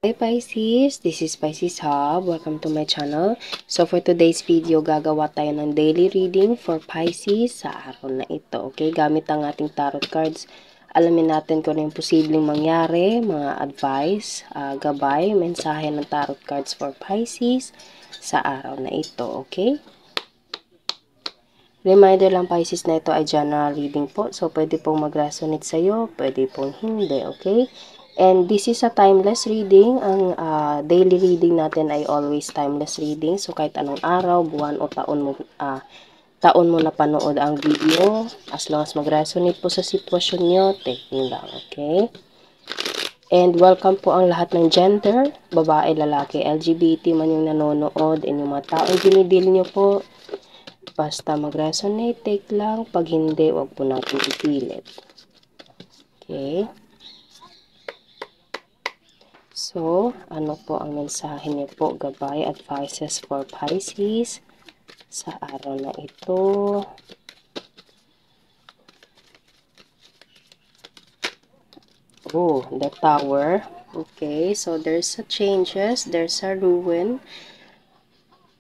Hi Pisces, this is Pisces Hub. Welcome to my channel. So for today's video, gagawa tayo ng daily reading for Pisces sa araw na ito. Okay, gamit ang ating tarot cards. Alamin natin kung ano yung posibleng mangyari, mga advice, gabay, mensahe ng tarot cards for Pisces sa araw na ito. Okay? Reminder lang Pisces na ito ay general reading po. So pwede pong mag-resonate sa'yo, pwede pong hindi. Okay? And this is a timeless reading. Ang daily reading natin ay always timeless reading. So, kahit anong araw, buwan, o taon mo na panood ang video, as long as mag-resonate po sa sitwasyon nyo, take nyo lang, okay? And welcome po ang lahat ng gender, babae, lalaki, LGBT man yung nanonood, and yung mga taong dinidil nyo po, basta mag-resonate, take lang. Pag hindi, wag po natin ipilit. Okay? So, ano po ang mensahe niyo po, gabay, advices for Pisces sa araw na ito? Oh, the Tower. Okay, so there's a changes, there's a ruin.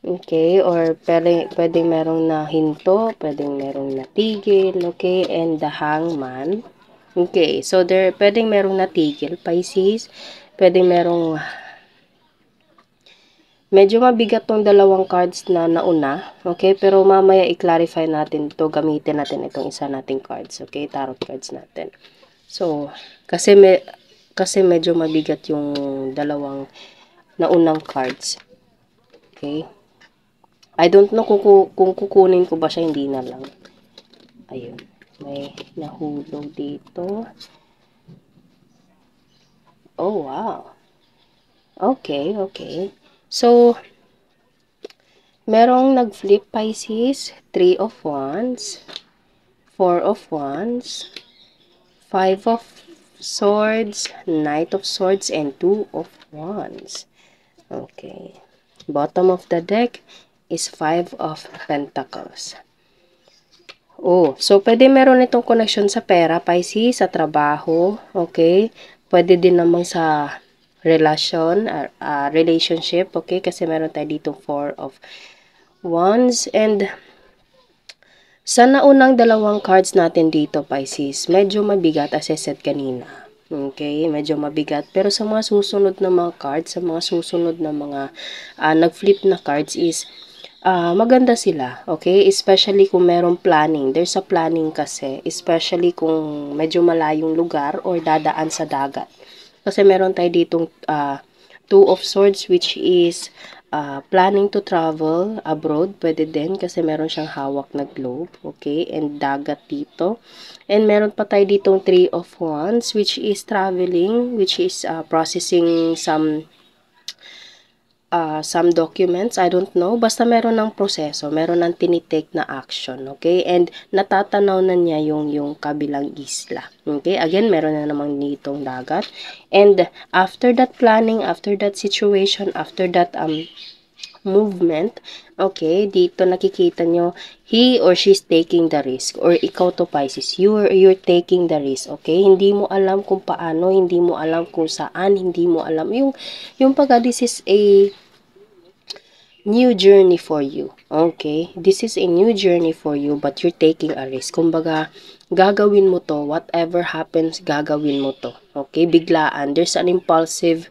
Okay, or pwedeng merong nahinto, pwedeng merong natigil, okay, and the Hangman. Okay, so pwedeng merong natigil, Pisces, pwedeng merong medyo mabigat tong dalawang cards na nauna, okay? Pero mamaya i-clarify natin to, gamitin natin itong isa nating cards, okay? Tarot cards natin. So, kasi medyo mabigat yung dalawang naunang cards. Okay? I don't know kung kukunin ko ba siya, hindi na lang. Ayun. May nahulog dito. Oh, wow. Okay, okay. So, merong nag-flip Pisces, 3 of Wands, 4 of Wands, 5 of Swords, Knight of Swords, and 2 of Wands. Okay. Bottom of the deck is 5 of Pentacles. Oh, so pwede meron itong connection sa pera, Pisces, sa trabaho, okay? Pwede din naman sa relationship, okay? Kasi meron tayo dito 4 of Wands, and sa naunang dalawang cards natin dito, Pisces, medyo mabigat as I said kanina. Okay, medyo mabigat. Pero sa mga susunod na mga cards, sa mga susunod na mga nag-flip na cards is maganda sila. Okay, especially kung merong planning. There's a planning kasi, especially kung medyo malayong lugar or dadaan sa dagat. Kasi meron tayo ditong 2 of Swords, which is planning to travel abroad. Pwede din kasi meron siyang hawak na globe. Okay, and dagat dito. And meron pa tayo ditong 3 of Wands, which is traveling, which is processing some documents, I don't know, basta meron ng proseso, meron ng tinitake na action, okay? And natatanaw na niya yung kabilang isla, okay? Again, meron na namang ditong dagat. And after that planning, after that situation, after that movement, okay, dito nakikita nyo, he or she's taking the risk, or ikaw to Pisces, you're taking the risk, okay? Hindi mo alam kung paano, hindi mo alam kung saan, hindi mo alam yung pagka this is a new journey for you, okay? This is a new journey for you, but you're taking a risk. Kumbaga, gagawin mo to, whatever happens, gagawin mo to, okay? Biglaan, there's an impulsive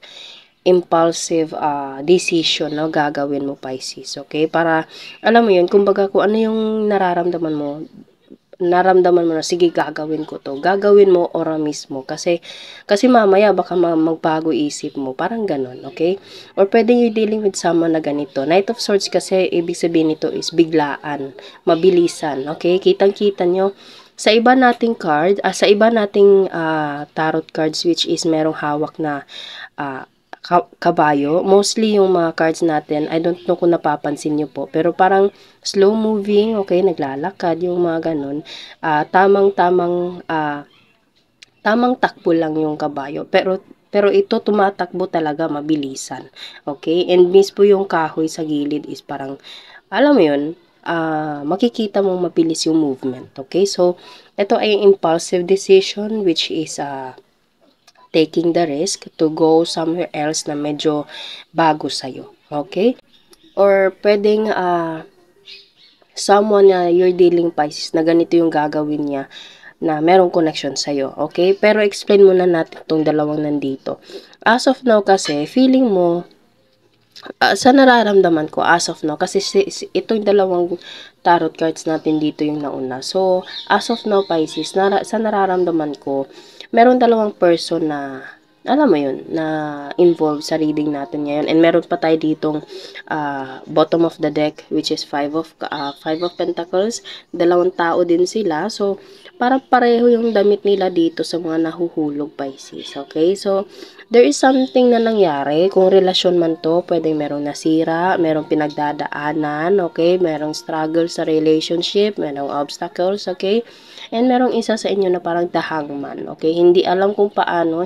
decision na gagawin mo, Pisces, okay? Para, alam mo yun, kumbaga kung ano yung nararamdaman mo na, sige, gagawin ko to. Gagawin mo ora mismo. Kasi mamaya, baka magbago isip mo. Parang ganon, okay? Or pwede you dealing with someone na ganito. Knight of Swords kasi, ibig sabihin nito is biglaan, mabilisan, okay? Kitang-kita nyo, sa iba nating card, sa iba nating tarot cards, which is merong hawak na kabayo. Mostly yung mga cards natin, I don't know kung napapansin nyo po, pero parang slow moving, okay, naglalakad, yung mga ganun. Tamang takbo lang yung kabayo. Pero ito tumatakbo talaga mabilisan. Okay? And mismo yung kahoy sa gilid is parang, alam mo yun, makikita mong mabilis yung movement. Okay? So, ito ay impulsive decision which is taking the risk to go somewhere else na medyo bago sa'yo. Okay? Or pwedeng someone na you're dealing Pisces na ganito yung gagawin niya na merong connection sa'yo. Okay? Pero explain muna natin itong dalawang nandito. As of now kasi, feeling mo, sa nararamdaman ko as of now, kasi itong dalawang tarot cards natin dito yung nauna. So, as of now, Pisces, sa nararamdaman ko, meron dalawang person na, alam mo yun, na involved sa reading natin ngayon. And meron pa tayo ditong bottom of the deck, which is five of Pentacles. Dalawang tao din sila. So, parang pareho yung damit nila dito sa mga nahuhulog, Pisces. Okay? So, there is something na nangyari. Kung relasyon man to, pwedeng merong nasira, merong pinagdadaanan, okay? Merong struggle sa relationship, merong obstacles, okay? And merong isa sa inyo na parang the hangman, okay? Hindi alam kung paano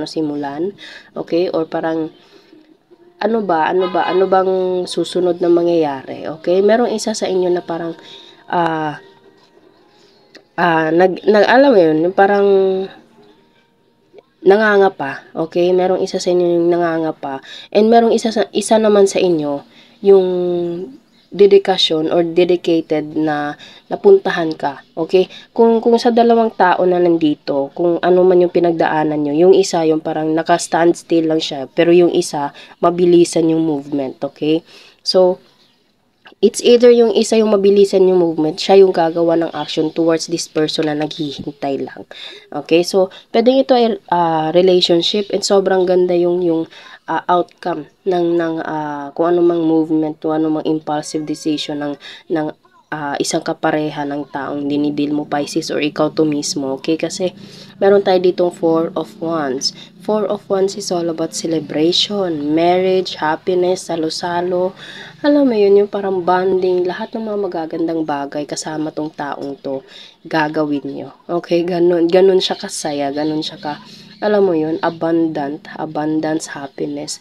simulan, okay? Or parang, ano bang susunod na mangyayari, okay? Merong isa sa inyo na parang, alam mo yun, parang, nangangapa, okay? Merong isa sa inyo yung nangangapa, and merong isa naman sa inyo yung dedikasyon or dedicated na napuntahan ka, okay? Kung sa dalawang tao na nandito, kung ano man yung pinagdaanan nyo, yung isa yung parang naka-stand still lang siya, pero yung isa mabilisan yung movement, okay? So, it's either yung isa yung mabilisan yung movement, siya yung gagawa ng action towards this person na naghihintay lang. Okay? So, pwedeng ito ay relationship, and sobrang ganda yung outcome ng kung ano mang movement, kung ano mang impulsive decision ng isang kapareha ng taong dinidil mo, Pisces, or ikaw to mismo. Okay? Kasi meron tayo ditong Four of Wands. Four of Wands is all about celebration, marriage, happiness, salo-salo. Alam mo yun, yung parang bonding, lahat ng mga magagandang bagay kasama tong taong to, gagawin nyo. Okay, ganun siya kasaya, ganun siya alam mo yun, abundance, happiness.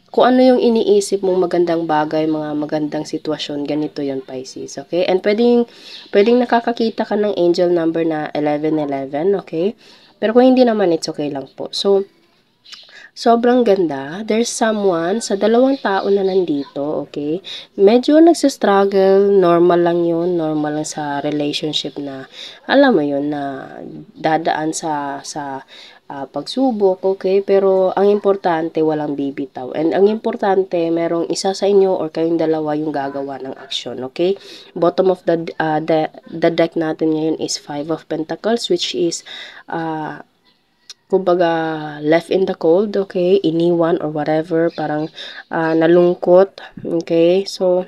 Kung ano yung iniisip mong magandang bagay, mga magandang sitwasyon, ganito yon, Pisces, okay? And pwedeng nakakakita ka ng angel number na 1111, okay? Pero kung hindi naman, it's okay lang po. So, sobrang ganda. There's someone sa dalawang tao na nandito, okay? Medyo nagsistruggle, normal lang yun, normal lang sa relationship na, alam mo yun, na dadaan sa pagsubok, okay? Pero ang importante, walang bibitaw. And ang importante, merong isa sa inyo or kayong dalawa yung gagawa ng action, okay? Bottom of the deck natin ngayon is Five of Pentacles, which is kumbaga left in the cold, okay? Iniwan or whatever, parang nalungkot, okay? So,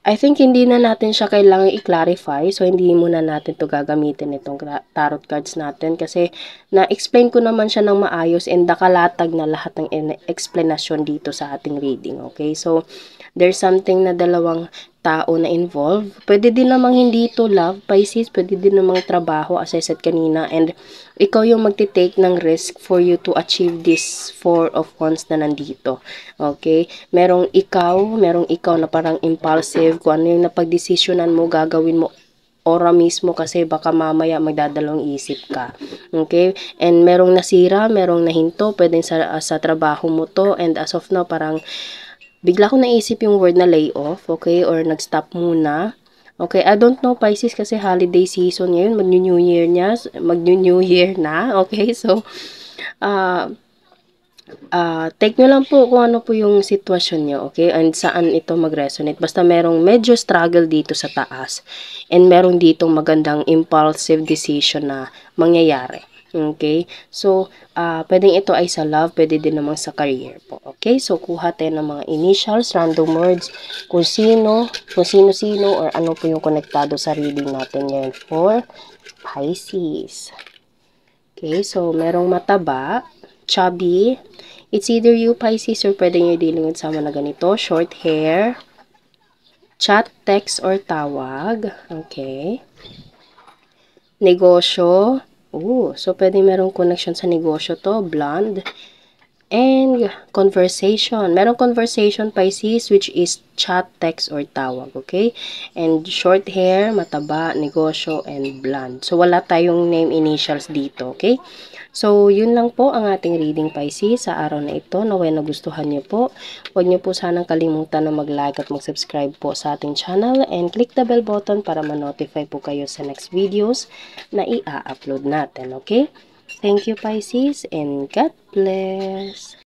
I think hindi na natin siya kailangang i-clarify. So, hindi muna natin to gagamitin itong tarot cards natin kasi na-explain ko naman siya ng maayos and nakalatag na lahat ng explanation dito sa ating reading. Okay? So, there's something na dalawang tao na involved. Pwede din namang hindi ito love, Pisces. Pwede din namang trabaho, as I said kanina. And ikaw yung magti-take ng risk for you to achieve this Four of Wands na nandito. Okay? Merong ikaw na parang impulsive. Kung ano yung napag-desisyonan mo, gagawin mo ora mismo kasi baka mamaya magdadalawang isip ka. Okay? And merong nasira, merong nahinto, pwedeng sa trabaho mo to. And as of now, parang bigla ko naisip yung word na layoff, okay? Or nag-stop muna. Okay, I don't know, Pisces, kasi holiday season ngayon, mag-New Year na, okay? So, take nyo lang po kung ano po yung sitwasyon nyo, okay? And saan ito mag-resonate. Basta merong medyo struggle dito sa taas. And merong ditong magandang impulsive decision na mangyayari. Okay? So, pwedeng ito ay sa love, pwede din naman sa career po. Okay? So, kuha tayo ng mga initials, random words, kung sino-sino, or ano po yung konektado sa reading natin ngayon for Pisces. Okay? So, merong mataba, chubby. It's either you, Pisces, or pwedeng you're dealing with someone na ganito, short hair, chat, text, or tawag. Okay? Negosyo. So pwede merong connection sa negosyo to, blonde. And conversation. Merong conversation, Pisces, which is chat, text, or tawag. Okay? And short hair, mataba, negosyo, and blonde. So, wala tayong name initials dito. Okay? So, yun lang po ang ating reading, Pisces, sa araw na ito. Naway nagustuhan niyo po. Huwag niyo po sanang kalimutan na mag-like at mag-subscribe po sa ating channel. And click the bell button para ma-notify po kayo sa next videos na i-upload natin. Okay? Thank you, Pisces, and God bless.